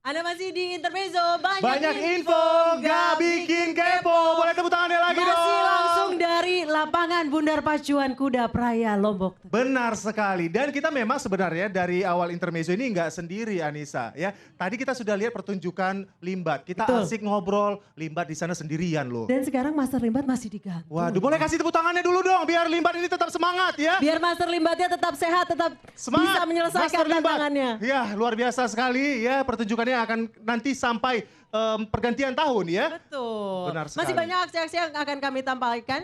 Anda masih di Intermezzo, Banyak info, gak bikin kepo. Boleh tepuk tangannya lagi dong. Masih langsung dari lapangan Bundar Pacuan Kuda Praya Lombok. Benar sekali. Dan kita memang sebenarnya dari awal Intermezzo ini nggak sendiri Anissa. Ya, tadi kita sudah lihat pertunjukan Limbat. Kita Betul. asik ngobrol, Limbat di sana sendirian loh. Dan sekarang Master Limbat masih digantung. Waduh, boleh kasih tepuk tangannya dulu dong biar Limbat ini tetap semangat ya. Biar Master Limbatnya tetap sehat, tetap Semangat, bisa menyelesaikan Master Limbat. tantangannya. Ya, luar biasa sekali ya pertunjukannya akan nanti sampai pergantian tahun ya. Betul. Benar Masih sekali. banyak aksi-aksi yang akan kami tampilkan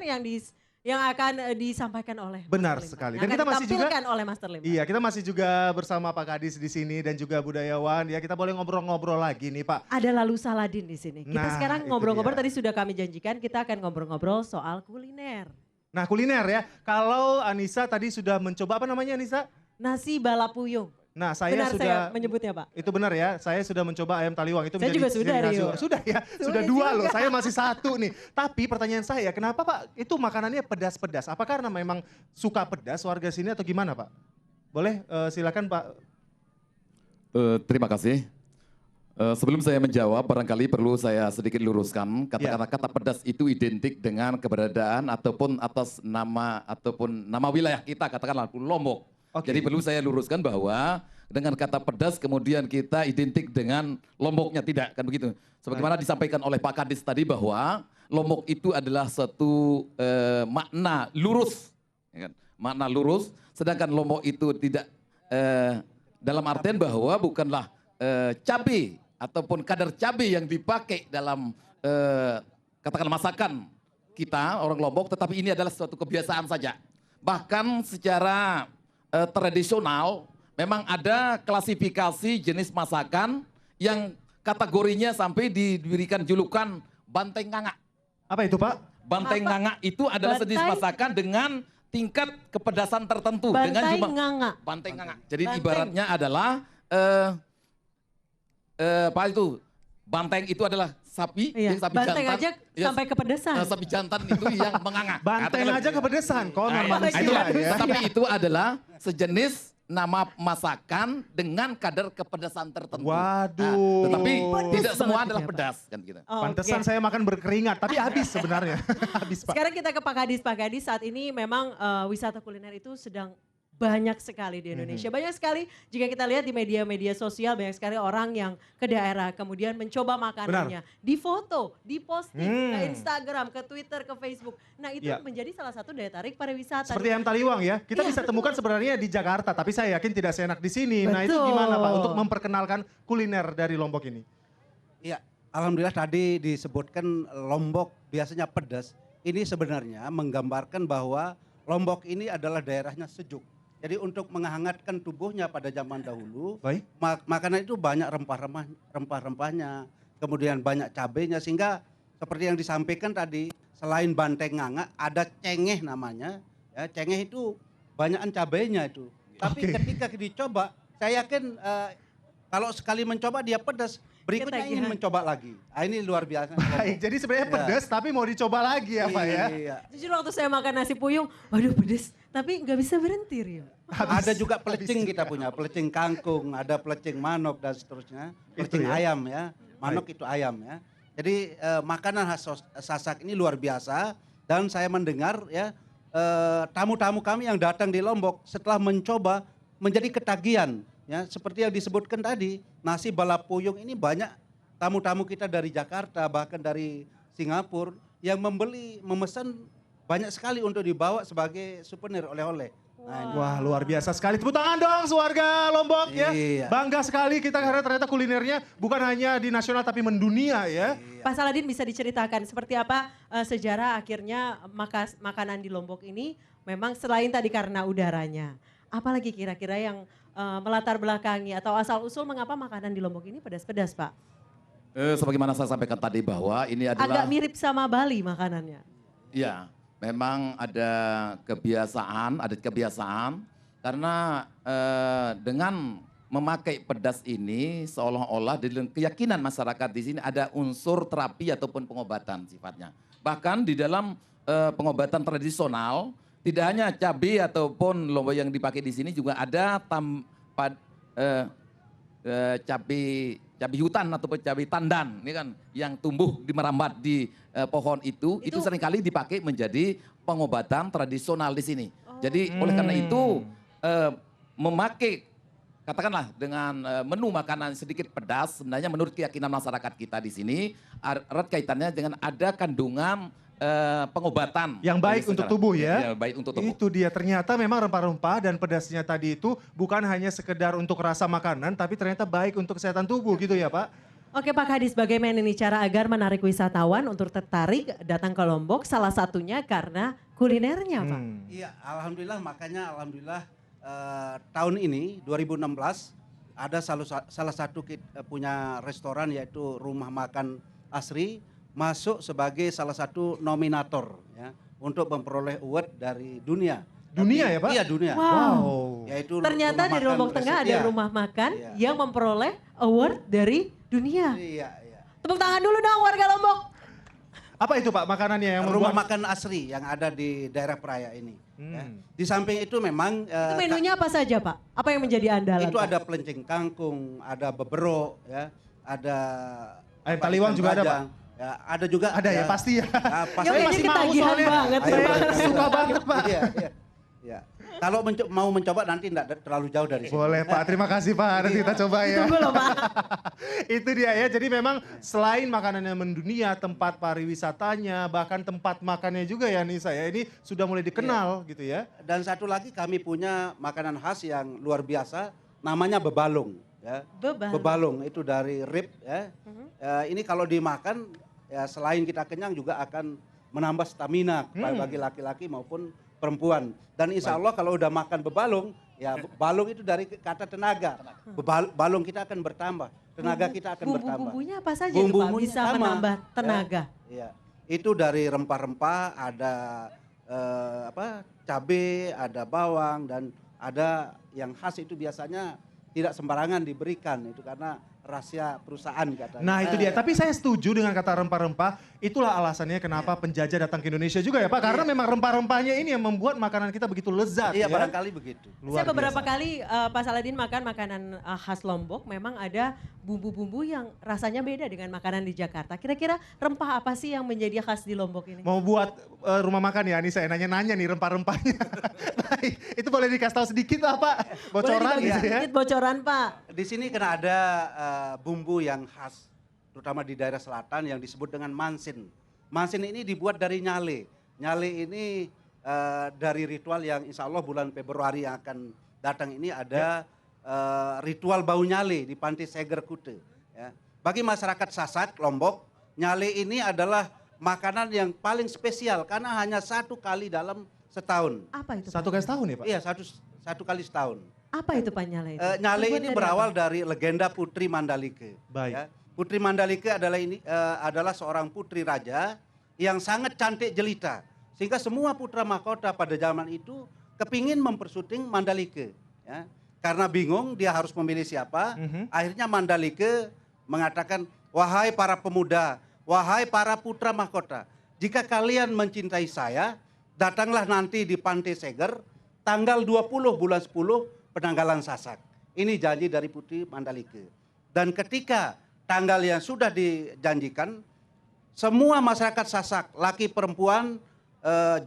yang akan disampaikan oleh Benar Master Limbat. sekali. Yang Dan akan kita masih juga ditampilkan oleh Master Limbat. Iya, kita masih juga bersama Pak Kadis di sini dan juga budayawan ya. Kita boleh ngobrol-ngobrol lagi nih, Pak. Ada Lalu Saladin di sini. Kita Nah, sekarang itu ngobrol-ngobrol dia. tadi sudah kami janjikan kita akan ngobrol-ngobrol soal kuliner. Nah, kuliner ya. Kalau Anissa tadi sudah mencoba apa namanya Anissa? Nasi balapuyung. Nah, saya Benar sudah saya menyebutnya, Pak. Itu benar ya, saya sudah mencoba ayam taliwang. Itu Saya juga sudah, ciri khas Rio. juga. Sudah ya, sudah Sudah dua juga. loh, saya masih satu nih. Tapi pertanyaan saya, kenapa Pak itu makanannya pedas-pedas? Apa karena memang suka pedas warga sini atau gimana Pak? Boleh silakan Pak. Terima kasih. Sebelum saya menjawab, barangkali perlu saya sedikit luruskan. Kata-kata pedas itu identik dengan keberadaan ataupun atas nama wilayah kita, katakanlah Lombok. Oke. Jadi perlu saya luruskan bahwa dengan kata pedas kemudian kita identik dengan Lomboknya, tidak kan begitu. Sebagaimana disampaikan oleh Pak Kadis tadi bahwa Lombok itu adalah satu makna lurus, ya kan? Makna lurus. Sedangkan Lombok itu tidak dalam artian bahwa bukanlah cabai ataupun kadar cabai yang dipakai dalam katakan masakan kita orang Lombok, tetapi ini adalah suatu kebiasaan saja. Bahkan secara tradisional memang ada klasifikasi jenis masakan yang kategorinya sampai diberikan julukan banteng nganga. Apa itu Pak? Banteng Apa? nganga itu adalah jenis Bantai? masakan dengan tingkat kepedasan tertentu. dengan Bantai jumlah nganga. Banteng nganga. Jadi Banteng. ibaratnya adalah apa itu? Banteng itu adalah sapi, Iya. jadi sapi Banteng jantan. aja Ya, sampai kepedesan. sapi jantan itu yang menganga. Banteng Katakanlah aja begitu. kepedesan, konon Nah, manusia itulah. ya. Tetapi itu adalah sejenis nama masakan dengan kadar kepedasan tertentu. Waduh. Tetapi Pedas tidak semua banget adalah ya, Pak. pedas kan gitu. Oh, Pantesan oke. saya makan berkeringat, tapi habis sebenarnya. Habis Pak. Sekarang kita ke Pak Kadis. Pak Kadis, saat ini memang wisata kuliner itu sedang banyak sekali di Indonesia. Banyak sekali jika kita lihat di media-media sosial, banyak sekali orang yang ke daerah kemudian mencoba makanannya. Di foto, di posting ke Instagram, ke Twitter, ke Facebook. Nah itu Iya. menjadi salah satu daya tarik pariwisata. Seperti ayam taliwang ya, kita Iya, bisa betul. temukan sebenarnya di Jakarta, tapi saya yakin tidak seenak di sini. Nah itu Betul. gimana Pak untuk memperkenalkan kuliner dari Lombok ini? Iya, alhamdulillah tadi disebutkan Lombok biasanya pedas. Ini sebenarnya menggambarkan bahwa Lombok ini adalah daerahnya sejuk. Jadi untuk menghangatkan tubuhnya pada zaman dahulu, Baik. makanan itu banyak rempah-rempahnya, kemudian banyak cabenya sehingga seperti yang disampaikan tadi, selain banteng nganga ada cengeh namanya. Ya, cengeh itu banyakan cabenya itu. Tapi Oke. ketika dicoba, saya yakin kalau sekali mencoba dia pedas, berikutnya ingin Ketagihan. mencoba lagi. Ah, ini luar biasa. Baik, jadi sebenarnya Ya. pedas tapi mau dicoba lagi ya Pak ya? Iya. Jujur waktu saya makan nasi puyung, waduh pedes. Tapi nggak bisa berhenti Rio. Ada juga habis pelecing kita juga. punya, pelecing kangkung, ada pelecing manok dan seterusnya. Pelecing ya? ayam ya, manok itu ayam ya. Jadi makanan khas Sasak ini luar biasa dan saya mendengar ya tamu-tamu kami yang datang di Lombok setelah mencoba menjadi ketagihan ya seperti yang disebutkan tadi nasi balapuyung ini banyak tamu-tamu kita dari Jakarta bahkan dari Singapura yang memesan banyak sekali untuk dibawa sebagai souvenir oleh-oleh. Nah, ini. Wah luar biasa sekali. Tepuk tangan dong warga Lombok ya. Iya. Bangga sekali kita karena ternyata kulinernya bukan hanya di nasional tapi mendunia ya. Pak Saladin bisa diceritakan seperti apa sejarah akhirnya makanan di Lombok ini memang selain tadi karena udaranya. Apalagi kira-kira yang melatar belakangi atau asal-usul mengapa makanan di Lombok ini pedas-pedas Pak? Sebagaimana saya sampaikan tadi bahwa ini Agak adalah mirip sama Bali makanannya. ya memang ada kebiasaan karena dengan memakai pedas ini seolah-olah di dalam keyakinan masyarakat di sini ada unsur terapi ataupun pengobatan sifatnya. Bahkan di dalam pengobatan tradisional tidak hanya cabai ataupun lombok yang dipakai di sini juga ada cabai cabai hutan ataupun cabai tandan, ini kan yang tumbuh merambat di pohon itu seringkali dipakai menjadi pengobatan tradisional di sini. Jadi oleh karena itu memakai katakanlah dengan menu makanan sedikit pedas, sebenarnya menurut keyakinan masyarakat kita di sini erat kaitannya dengan ada kandungan pengobatan. Yang baik untuk tubuh ya. Ya, baik untuk tubuh. Itu dia, ternyata memang rempah-rempah dan pedasnya tadi itu bukan hanya sekedar untuk rasa makanan, tapi ternyata baik untuk kesehatan tubuh gitu ya Pak. Oke Pak Kadis, bagaimana nih cara agar menarik wisatawan untuk tertarik datang ke Lombok? Salah satunya karena kulinernya Pak. Iya, alhamdulillah, makanya alhamdulillah tahun ini 2016 ada salah satu punya restoran yaitu Rumah Makan Asri masuk sebagai salah satu nominator ya untuk memperoleh award dari dunia. Dunia ya Pak? Iya, dunia. Wow. Yaitu Ternyata Rumah di Makan Lombok Tengah ada Iya. rumah makan Iya. yang memperoleh award dari dunia. Iya, iya. Tepuk tangan dulu dong warga Lombok. Apa itu Pak makanannya yang Rumah membuat? Makan Asri yang ada di daerah Peraya ini. Ya. Di samping itu memang Itu menunya apa saja Pak? Apa yang menjadi andalan? itu Pak? ada pelenceng kangkung, ada beberok, ya, ada Ayam apa, taliwang ikan juga ada, Pak? bajang. Ya, ada juga. Ada ya pasti ya. Pasti. Yang ini masih mau ketagihan soalnya. banget. Ayo, Pak. Pak. Suka banget, Pak. Iya, iya. Ya. Kalau mau mencoba nanti tidak terlalu jauh dari sini. Boleh Pak, terima kasih Pak. Nanti kita coba ya. Ditunggu loh Pak. Itu dia ya, jadi memang selain makanannya mendunia, tempat pariwisatanya, bahkan tempat makannya juga ya Nisa ya, ini sudah mulai dikenal gitu ya. Dan satu lagi kami punya makanan khas yang luar biasa, namanya bebalung. Ya. Bebalung. Bebalung itu dari rib. Ya. Ini kalau dimakan, ya selain kita kenyang juga akan menambah stamina bagi laki-laki maupun perempuan. Dan insya Allah kalau udah makan bebalung, ya balung itu dari kata tenaga. Balung kita akan bertambah, tenaga kita akan bertambah. Bumbu-bumbunya apa saja tuh Pak Bumbu-bumbunya bisa sama. menambah tenaga? Ya, itu dari rempah-rempah, ada cabai, ada bawang, dan ada yang khas itu biasanya tidak sembarangan diberikan itu karena rahasia perusahaan katanya. Nah itu dia, tapi saya setuju dengan kata rempah-rempah, itulah alasannya kenapa penjajah datang ke Indonesia juga ya Pak, karena memang rempah-rempahnya ini yang membuat makanan kita begitu lezat Iya, ya. barangkali begitu. Luar Saya beberapa biasa. kali Pak Saladin makan makanan khas Lombok, memang ada bumbu-bumbu yang rasanya beda dengan makanan di Jakarta. Kira-kira rempah apa sih yang menjadi khas di Lombok ini? Mau buat rumah makan ya, ini saya nanya-nanya nih rempah-rempahnya. Baik, itu boleh dikasih tahu sedikit lah Pak, bocoran Boleh dibagi gitu ya. sedikit bocoran Pak. Di sini kan ada bumbu yang khas, terutama di daerah selatan yang disebut dengan mansin. Mansin ini dibuat dari nyale. Nyale ini dari ritual yang insya Allah bulan Februari yang akan datang ini ada ritual bau nyale di Pantai Seger Kute. Ya. Bagi masyarakat Sasak, Lombok, nyale ini adalah makanan yang paling spesial karena hanya satu kali dalam setahun. Apa itu Pak? Satu kali setahun ya Pak? Iya, satu kali setahun. Apa itu Pak Nyale itu? Nyale Dibuat ini dari berawal apa? dari legenda Putri Mandalika. Baik. Ya. Putri Mandalika adalah seorang putri raja yang sangat cantik jelita. Sehingga semua putra mahkota pada zaman itu kepingin mempersyuting Mandalika. Ya. Karena bingung dia harus memilih siapa, akhirnya Mandalika mengatakan, wahai para pemuda, wahai para putra mahkota, jika kalian mencintai saya, datanglah nanti di Pantai Seger, tanggal 20 bulan 10, penanggalan Sasak. Ini janji dari Putri Mandalika. Dan ketika tanggal yang sudah dijanjikan, semua masyarakat Sasak, laki perempuan,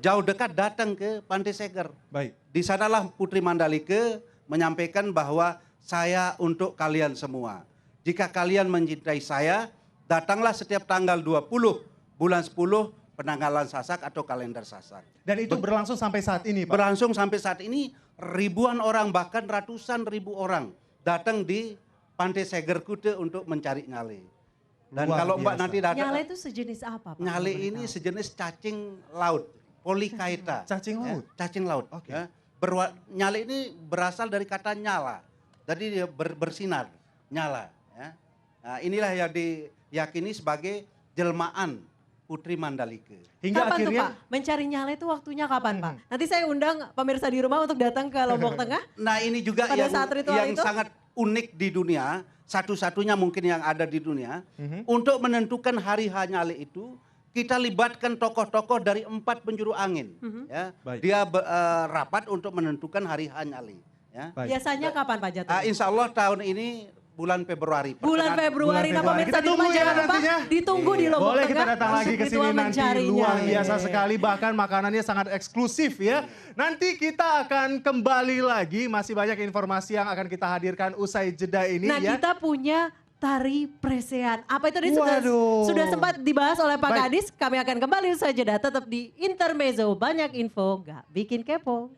jauh dekat datang ke Pantai Seger. Baik. Di sanalah Putri Mandalika menyampaikan bahwa saya untuk kalian semua. Jika kalian mencintai saya, datanglah setiap tanggal 20 bulan 10 penanggalan Sasak atau kalender Sasak. Dan itu berlangsung sampai saat ini Pak? Berlangsung sampai saat ini ribuan orang bahkan ratusan ribu orang datang di Pantai Seger Kute untuk mencari nyale. Dan Luar kalau Mbak biasa. nanti datang, Nyale itu sejenis apa Pak? nyale Boleh ini tahu? sejenis cacing laut, Polychaeta. Cacing Ya, laut? cacing laut. Oke. Ya. Nyale ini berasal dari kata nyala. Jadi dia bersinar, nyala. Ya. Nah, inilah yang diyakini sebagai jelmaan Putri Mandalika. Hingga Kapan akhirnya tuh Pak? Mencari nyale itu waktunya kapan Pak? Nanti saya undang pemirsa di rumah untuk datang ke Lombok Tengah. Nah ini juga Pada saat ritual yang itu? sangat unik di dunia, satu-satunya mungkin yang ada di dunia, untuk menentukan hari H nyale itu, kita libatkan tokoh-tokoh dari 4 penjuru angin. Ya. Baik. Dia rapat untuk menentukan hari H nyale. Ya. Baik. Biasanya kapan Pak jatuhnya? Insya Allah tahun ini bulan Februari. Bulan Februari. Nah Februari. pemirsa Kita di rumah tunggu ya jangan lupa nantinya. ditunggu di Lombok Boleh Tengah. kita datang lagi untuk ke ritual sini nanti. mencarinya. Luar biasa Iya. sekali, bahkan makanannya sangat eksklusif ya. Nanti kita akan kembali lagi, masih banyak informasi yang akan kita hadirkan usai jeda ini Nah ya. kita punya tari presean. Apa itu? Tadi sudah sempat dibahas oleh Pak Baik. Kadis. Kami akan kembali usai jeda. Tetap di Intermezzo. Banyak info, nggak bikin kepo.